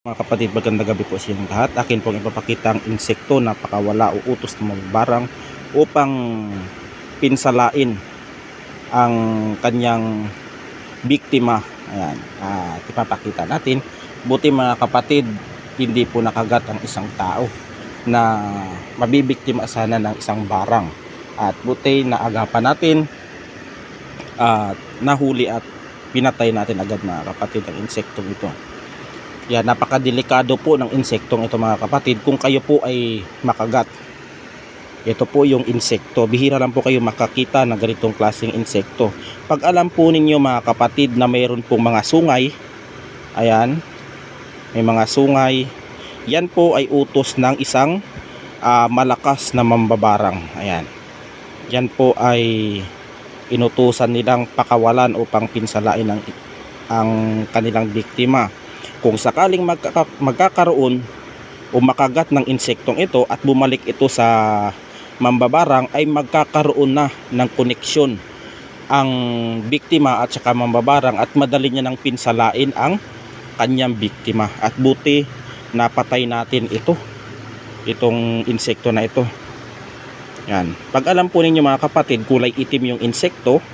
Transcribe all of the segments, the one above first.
Mga kapatid, magandang gabi po sa inyong lahat. Akin pong ipapakita ang insekto na pakawala o utos na mababarang upang pinsalain ang kanyang biktima. Ayan, ipapakita natin. Buti mga kapatid, hindi po nakagat ang isang tao na mabibiktima sana ng isang barang. At buti naagapan natin at nahuli at pinatay natin agad mga kapatid ang insektong ito. Yan, napakadelikado po ng insektong ito mga kapatid. Kung kayo po ay makagat, ito po yung insekto. Bihira lang po kayo makakita ng ganitong klaseng insekto. Pag alam po ninyo mga kapatid na mayroon pong mga sungay, ayan, may mga sungay, yan po ay utos ng isang malakas na mambabarang. Ayan, yan po ay inutusan nilang pakawalan upang pinsalain ang kanilang biktima. Kung sakaling magkakaroon o makagat ng insektong ito at bumalik ito sa mambabarang, ay magkakaroon na ng koneksyon ang biktima at saka mambabarang at madali niya nang pinsalain ang kanyang biktima. At buti napatay natin itong insekto na ito. Yan. Pag alam po ninyo mga kapatid, kulay itim yung insekto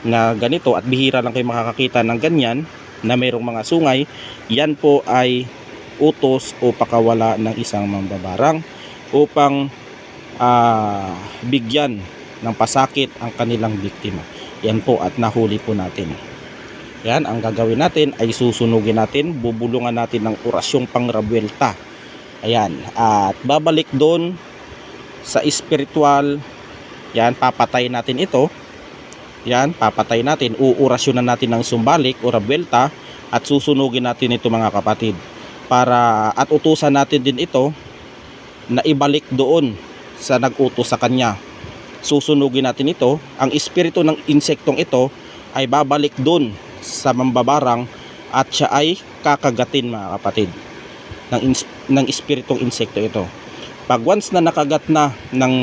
na ganito at bihira lang kayo makakakita ng ganyan na mayroong mga sungay, yan po ay utos o pakawala ng isang mambabarang upang bigyan ng pasakit ang kanilang biktima. Yan po at nahuli po natin. Yan, ang gagawin natin ay susunugin natin, bubulungan natin ng orasyong pangrabuelta. Ayan, at babalik doon sa espiritual. Yan, papatay natin ito. Yan, papatay natin, uurasyonan natin ng sumbalik o rabuelta at susunugin natin ito mga kapatid. At utusan natin din ito na ibalik doon sa nag-utos sa kanya. Susunugin natin ito, ang espiritu ng insektong ito ay babalik doon sa mambabarang at siya ay kakagatin mga kapatid ng espiritong insekto ito. Pag once na nakagat na ng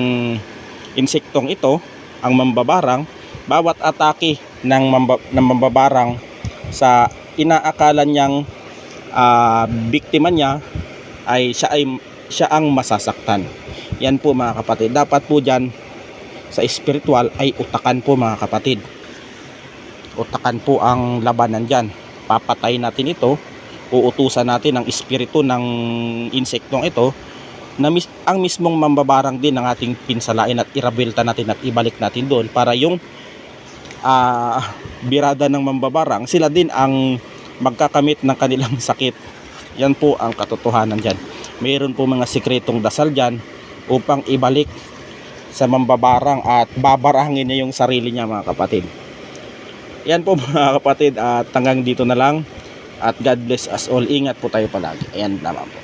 insektong ito ang mambabarang, bawat atake ng mambabarang sa inaakala niyang biktima niya ay siya ang masasaktan. Yan po mga kapatid. Dapat po dyan sa espiritual ay utakan po mga kapatid. Utakan po ang labanan dyan. Papatay natin ito. Uutusan natin ang espiritu ng insektong ito na ang mismong mambabarang din ng ating pinsalain at irabuelta natin at ibalik natin doon para yung birada ng mambabarang, sila din ang magkakamit ng kanilang sakit. Yan po ang katotohanan dyan. Mayroon po mga sikretong dasal dyan upang ibalik sa mambabarang at babarangin niya yung sarili niya mga kapatid. Yan po mga kapatid, at hanggang dito na lang at God bless us all. Ingat po tayo palagi. Ayan lamang po.